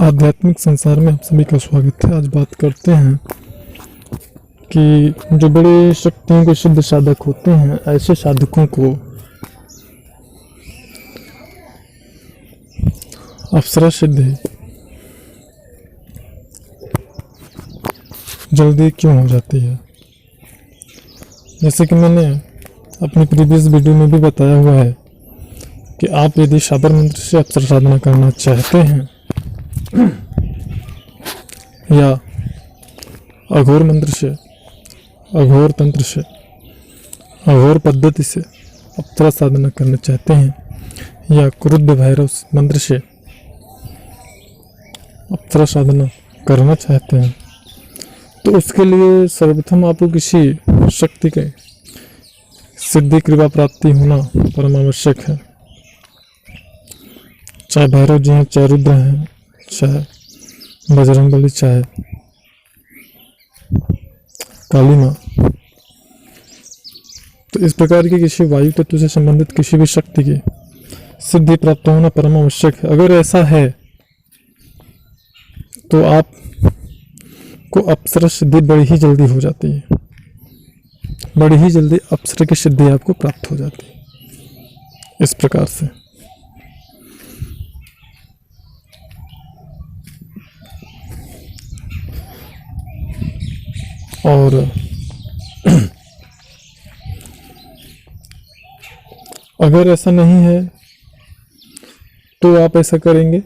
आध्यात्मिक संसार में आप सभी का स्वागत है। आज बात करते हैं कि जो बड़े शक्तियों के सिद्ध साधक होते हैं, ऐसे साधकों को अप्सरा सिद्धि जल्दी क्यों हो जाती है। जैसे कि मैंने अपनी प्रीवियस वीडियो में भी बताया हुआ है कि आप यदि शाबर मंत्र से अप्सरा साधना करना चाहते हैं या अघोर मंत्र से, अघोर तंत्र से, अघोर पद्धति से अप्सरा साधना करना चाहते हैं या क्रुद्ध भैरव मंत्र से अप्सरा साधना करना चाहते हैं, तो उसके लिए सर्वप्रथम आपको किसी शक्ति के सिद्धि कृपा प्राप्ति होना परम आवश्यक है। चाहे भैरव जी हैं, चाहे रुद्र हैं, चाहे बजरंगबली, चाहे काली माँ। तो इस प्रकार की किसी वायु तत्व से संबंधित किसी भी शक्ति की सिद्धि प्राप्त होना परम आवश्यक है। अगर ऐसा है तो आप को अप्सरा सिद्धि बड़ी ही जल्दी हो जाती है, बड़ी ही जल्दी अप्सरा की सिद्धि आपको प्राप्त हो जाती है इस प्रकार से। और अगर ऐसा नहीं है तो आप ऐसा करेंगे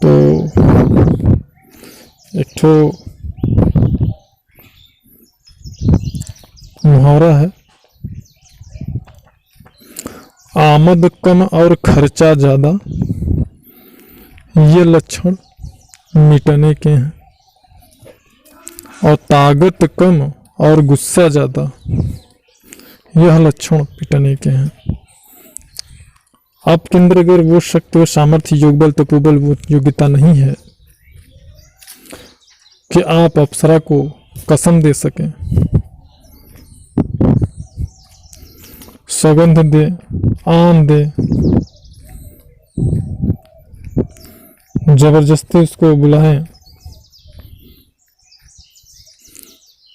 तो एक ठो मुहावरा है, आमद कम और खर्चा ज्यादा, ये लक्षण मिटने के हैं। और ताकत कम और गुस्सा ज्यादा, यह लक्षण पिटने के हैं। आपके अंदर अगर वो शक्ति, वो सामर्थ्य, योग बल, तपोबल, वो योग्यता नहीं है कि आप अप्सरा को कसम दे सकें, सौगंध दे, आन दे, जबरदस्ती उसको बुलाएं,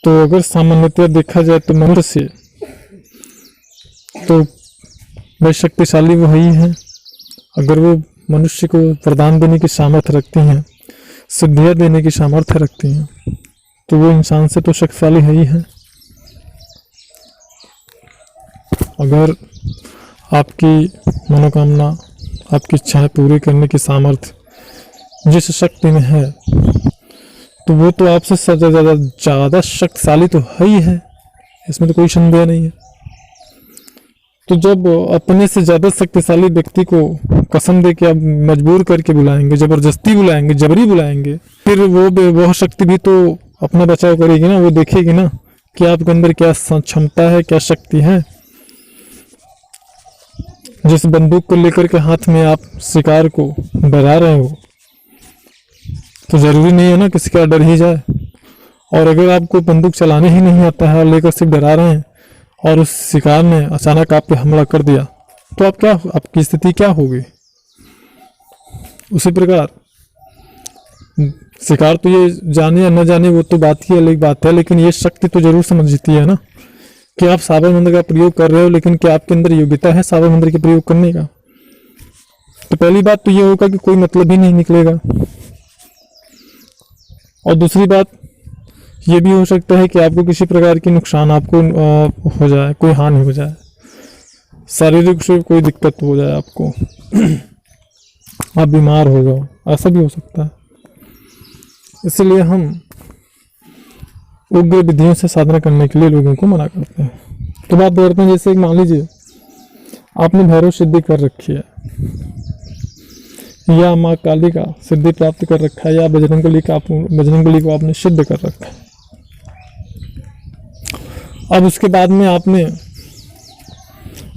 तो अगर सामान्यतः देखा जाए तो मंत्र से तो वह शक्तिशाली वो ही है। अगर वो मनुष्य को वरदान देने की सामर्थ्य रखती हैं, सिद्धियां देने की सामर्थ्य रखती हैं, तो वो इंसान से तो शक्तिशाली है ही है। अगर आपकी मनोकामना, आपकी इच्छाएं पूरी करने की सामर्थ्य जिस शक्ति में है, तो वो तो आपसे ज़्यादा शक्तिशाली तो है ही है, इसमें तो कोई संदेह नहीं है। तो जब अपने से ज़्यादा शक्तिशाली व्यक्ति को कसम दे के आप मजबूर करके बुलाएंगे, जबरदस्ती बुलाएंगे, जबरी बुलाएंगे, फिर वह शक्ति भी तो अपना बचाव करेगी ना, वो देखेगी ना कि आपके अंदर क्या क्षमता है, क्या शक्ति है। जिस बंदूक को लेकर के हाथ में आप शिकार को डरा रहे हो, तो जरूरी नहीं है ना किसी का डर ही जाए। और अगर आपको बंदूक चलाने ही नहीं आता है और लेकर सिर्फ डरा रहे हैं और उस शिकार ने अचानक आप पे हमला कर दिया, तो आपकी स्थिति क्या होगी। उसी प्रकार शिकार तो ये जाने या न जाने वो तो बात ही अलग बात है, लेकिन ये शक्ति तो जरूर समझती है ना कि आप शाबर मंत्र का प्रयोग कर रहे हो, लेकिन क्या आपके अंदर योग्यता है शाबर मंत्र के प्रयोग करने का। तो पहली बात तो ये होगा कि कोई मतलब ही नहीं निकलेगा। और दूसरी बात ये भी हो सकता है कि आपको किसी प्रकार की नुकसान आपको हो जाए, कोई हानि हो जाए, शारीरिक से कोई दिक्कत हो जाए आपको आप बीमार हो जाओ, ऐसा भी हो सकता है। इसलिए हम उग्र विधियों से साधना करने के लिए लोगों को मना करते हैं। तो बात करते हैं, जैसे मान लीजिए आपने भैरव सिद्धि कर रखी है, या माँ काली का सिद्धि प्राप्त कर रखा है, या बजरंगबली को आपने सिद्ध कर रखा है। अब उसके बाद में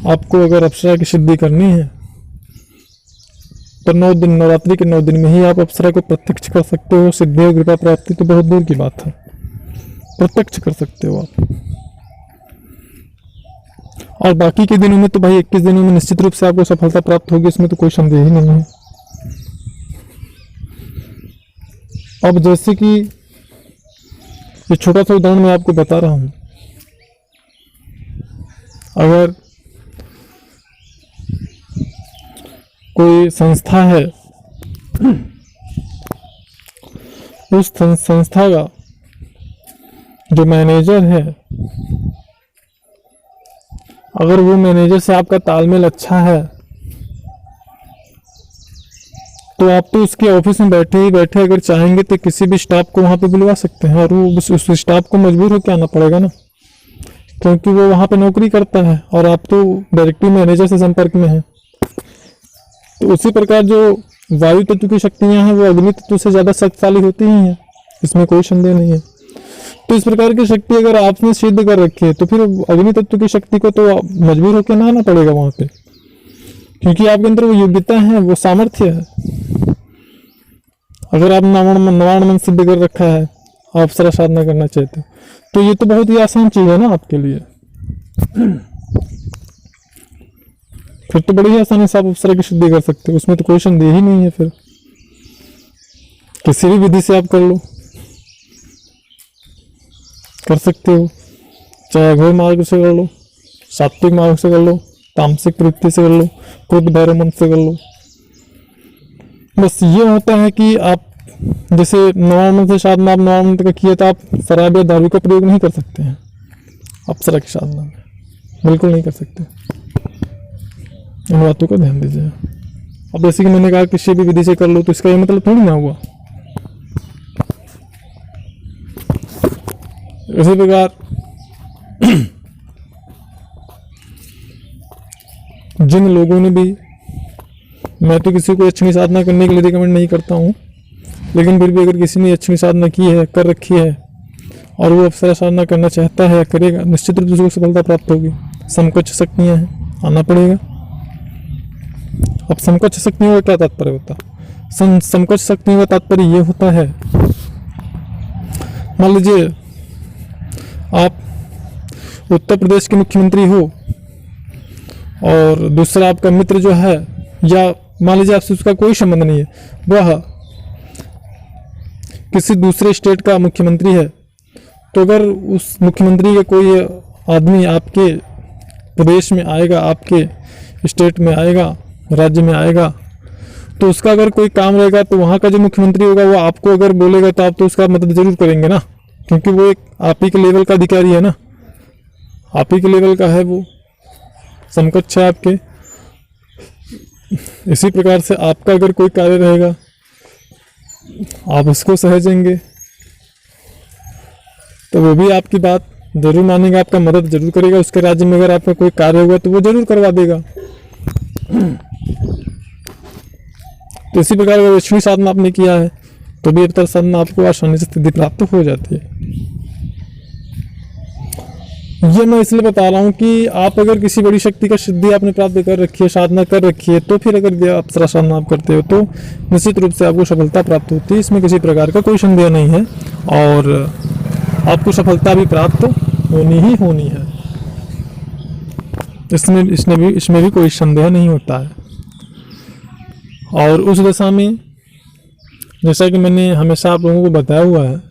आपको अगर अप्सरा की सिद्धि करनी है तो 9 दिन, नवरात्रि के 9 दिन में ही आप अप्सरा को प्रत्यक्ष कर सकते हो। सिद्धि और कृपा प्राप्ति तो बहुत दूर की बात है, प्रत्यक्ष कर सकते हो आप। और बाकी के दिनों में तो भाई 21 दिनों में निश्चित रूप से आपको सफलता प्राप्त होगी, इसमें तो कोई संदेह ही नहीं है। अब जैसे कि ये छोटा सा उदाहरण मैं आपको बता रहा हूं, अगर कोई संस्था है, उस संस्था का जो मैनेजर है, अगर वो मैनेजर से आपका तालमेल अच्छा है तो आप तो उसके ऑफिस में बैठे ही बैठे अगर चाहेंगे तो किसी भी स्टाफ को वहां पे बुलवा सकते हैं, और वो उस स्टाफ को मजबूर होकर आना पड़ेगा ना, क्योंकि वो वहां पे नौकरी करता है और आप तो डायरेक्टली मैनेजर से संपर्क में हैं। तो उसी प्रकार जो वायु तत्व की शक्तियां हैं वो अग्नि तत्व से ज्यादा शक्तिशाली होती ही हैं, इसमें कोई संदेह नहीं है। तो इस प्रकार की शक्ति अगर आपने सिद्ध कर रखी है तो फिर अग्नि तत्व की शक्ति को तो मजबूर होकर ना आना पड़ेगा वहां पे, क्योंकि आपके अंदर वो योग्यता है, वो सामर्थ्य है। अगर आप नवाण मन सिद्ध कर रखा है, आप अप्सरा साधना करना चाहते हो, तो ये तो बहुत ही आसान चीज है ना आपके लिए। फिर तो बड़ी ही आसानी से आप अप्सरा की सिद्धि कर सकते हो, उसमें तो कोई संदेह ही नहीं है। फिर किसी भी विधि से आप कर लो, कर सकते हो, चाहे अघोर मार्ग से कर लो, सात्विक मार्ग से कर लो, तामसिक प्रवृत्ति से कर लो, क्रोध भैरव मंत्र से कर लो। बस ये होता है कि आप जैसे नवाण मंत्र से साधना, आप नवाण मंत्र का किया तो आप शराब या दारू का प्रयोग नहीं कर सकते हैं अप्सरा की साधना में, बिल्कुल नहीं कर सकते। इन बातों का ध्यान दीजिए। अब जैसे कि मैंने कहा किसी भी विधि से कर लो, तो इसका ये मतलब थोड़ी ना हुआ। इसी प्रकार जिन लोगों ने भी, मैं तो किसी को यक्षिणी साधना करने के लिए रिकमेंड नहीं करता हूँ, लेकिन फिर भी अगर किसी ने यक्षिणी साधना की है, कर रखी है, और वो अप्सरा साधना करना चाहता है या करेगा, निश्चित रूप से उसको सफलता प्राप्त होगी। समकक्ष शक्तियाँ हैं, आना पड़ेगा। अब समकक्ष शक्तियों का क्या तात्पर्य होता है? समकक्ष शक्तियों का तात्पर्य ये होता है, मान लीजिए आप उत्तर प्रदेश के मुख्यमंत्री हो और दूसरा आपका मित्र जो है, या मान लीजिए आपसे उसका कोई संबंध नहीं है, वह किसी दूसरे स्टेट का मुख्यमंत्री है, तो अगर उस मुख्यमंत्री का कोई आदमी आपके प्रदेश में आएगा, आपके स्टेट में आएगा, राज्य में आएगा, तो उसका अगर कोई काम रहेगा तो वहाँ का जो मुख्यमंत्री होगा वो आपको अगर बोलेगा तो आप तो उसका मदद जरूर करेंगे ना, क्योंकि वो एक आप ही के लेवल का अधिकारी है ना, आप ही के लेवल का है, वो समकक्ष है आपके। इसी प्रकार से आपका अगर कोई कार्य रहेगा आप उसको सहेजेंगे तो वो भी आपकी बात जरूर मानेगा, आपका मदद जरूर करेगा। उसके राज्य में अगर आपका कोई कार्य होगा तो वो जरूर करवा देगा। तो इसी प्रकार अगर यक्षिणी साधना आपने किया है तो भी अवतार साधना आपको आसानी से सिद्धि प्राप्त हो जाती है। ये मैं इसलिए बता रहा हूँ कि आप अगर किसी बड़ी शक्ति का सिद्धि आपने प्राप्त कर रखी है, साधना कर रखी है, तो फिर अगर अप्सरा साधना आप करते हो तो निश्चित रूप से आपको सफलता प्राप्त होती है, इसमें किसी प्रकार का कोई संदेह नहीं है, और आपको सफलता भी प्राप्त होनी ही होनी है। इसमें भी कोई संदेह नहीं होता है। और उस दशा में जैसा कि मैंने हमेशा आप लोगों को बताया हुआ है,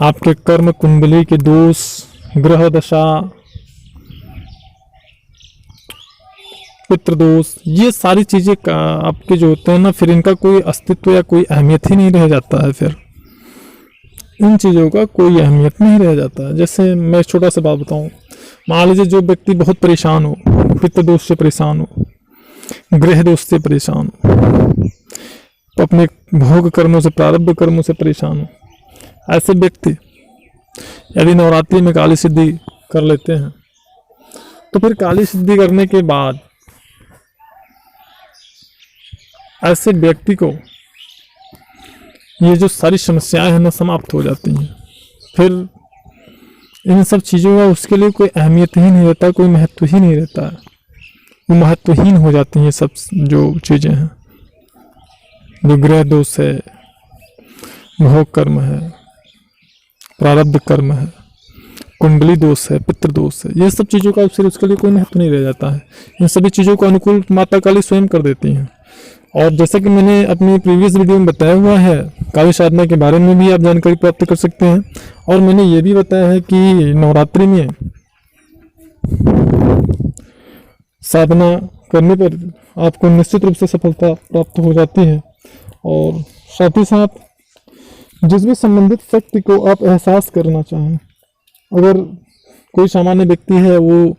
आपके कर्म कुंडली के दोष, ग्रह दशा, पितृदोष, ये सारी चीजें आपके जो होते हैं ना, फिर इनका कोई अस्तित्व या कोई अहमियत ही नहीं रह जाता है। फिर इन चीजों का कोई अहमियत नहीं रह जाता है। जैसे मैं एक छोटा सा बात बताऊं, मान लीजिए जो व्यक्ति बहुत परेशान हो, पितृदोष से परेशान हो, ग्रह दोष से परेशान हो, अपने भोग कर्मों से, प्रारब्ध कर्मों से परेशान हो, ऐसे व्यक्ति यदि नवरात्रि में काली सिद्धि कर लेते हैं तो फिर काली सिद्धि करने के बाद ऐसे व्यक्ति को ये जो सारी समस्याएं हैं ना समाप्त हो जाती हैं। फिर इन सब चीज़ों का उसके लिए कोई अहमियत ही नहीं रहता, कोई महत्व ही नहीं रहता है, वो महत्वहीन हो जाती हैं सब जो चीज़ें हैं। जो ग्रह दोष है, भोग कर्म है, प्रारब्ध कर्म है, कुंडली दोष है, पितृदोष है, ये सब चीज़ों का फिर उसके लिए कोई महत्व नहीं रह जाता है। इन सभी चीज़ों को अनुकूल माता काली स्वयं कर देती हैं। और जैसा कि मैंने अपनी प्रीवियस वीडियो में बताया हुआ है, काली साधना के बारे में भी आप जानकारी प्राप्त कर सकते हैं। और मैंने ये भी बताया है कि नवरात्रि में साधना करने पर आपको निश्चित रूप से सफलता प्राप्त हो जाती है। और साथ ही साथ जिस भी संबंधित शक्ति को आप एहसास करना चाहें, अगर कोई सामान्य व्यक्ति है, वो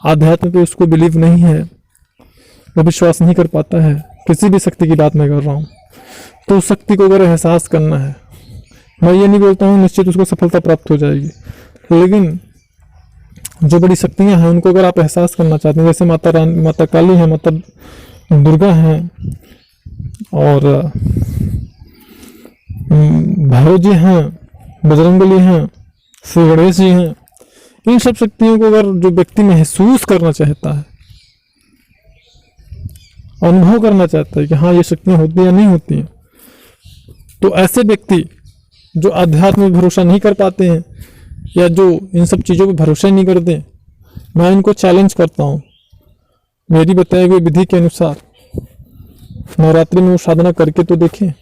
आध्यात्म पे उसको बिलीव नहीं है, वो विश्वास नहीं कर पाता है, किसी भी शक्ति की बात मैं कर रहा हूँ, तो उस शक्ति को अगर एहसास करना है, मैं ये नहीं बोलता हूँ निश्चित उसको सफलता प्राप्त हो जाएगी, लेकिन जो बड़ी शक्तियाँ हैं उनको अगर आप एहसास करना चाहते हैं, जैसे माता रानी, माता काली है, माता दुर्गा हैं, और भैरव जी हैं, बजरंगबली हैं, श्री गणेश जी हैं, इन सब शक्तियों को अगर जो व्यक्ति महसूस करना चाहता है, अनुभव करना चाहता है कि हाँ ये शक्तियाँ होती हैं या नहीं होती हैं, तो ऐसे व्यक्ति जो अध्यात्म में भरोसा नहीं कर पाते हैं या जो इन सब चीज़ों पर भरोसा नहीं करते, मैं इनको चैलेंज करता हूँ, मेरी बताई हुई विधि के अनुसार नवरात्रि में वो साधना करके तो देखें,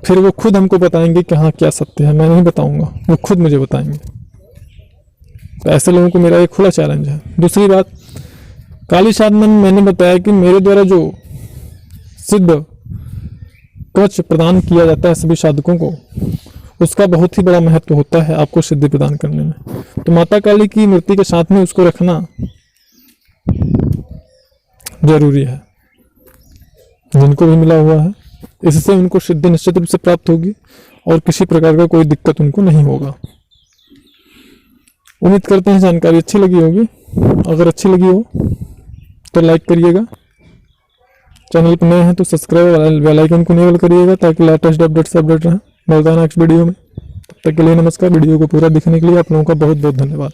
फिर वो खुद हमको बताएंगे कि हाँ क्या सत्य है। मैं नहीं बताऊंगा, वो खुद मुझे बताएंगे। तो ऐसे लोगों को मेरा एक खुला चैलेंज है। दूसरी बात, काली साधना में मैंने बताया कि मेरे द्वारा जो सिद्ध कवच प्रदान किया जाता है सभी साधकों को, उसका बहुत ही बड़ा महत्व होता है आपको सिद्धि प्रदान करने में। तो माता काली की मूर्ति के साथ में उसको रखना जरूरी है। जिनको भी मिला हुआ है, इससे उनको सिद्धि निश्चित रूप से प्राप्त होगी और किसी प्रकार का कोई दिक्कत उनको नहीं होगा। उम्मीद करते हैं जानकारी अच्छी लगी होगी। अगर अच्छी लगी हो तो लाइक करिएगा, चैनल पर नए हैं तो सब्सक्राइब और बेल आइकन को इनेबल करिएगा ताकि लेटेस्ट अपडेट से अपडेट रहें। मिलता है नेक्स्ट वीडियो में, तब तक के लिए नमस्कार। वीडियो को पूरा देखने के लिए आप लोगों का बहुत बहुत धन्यवाद।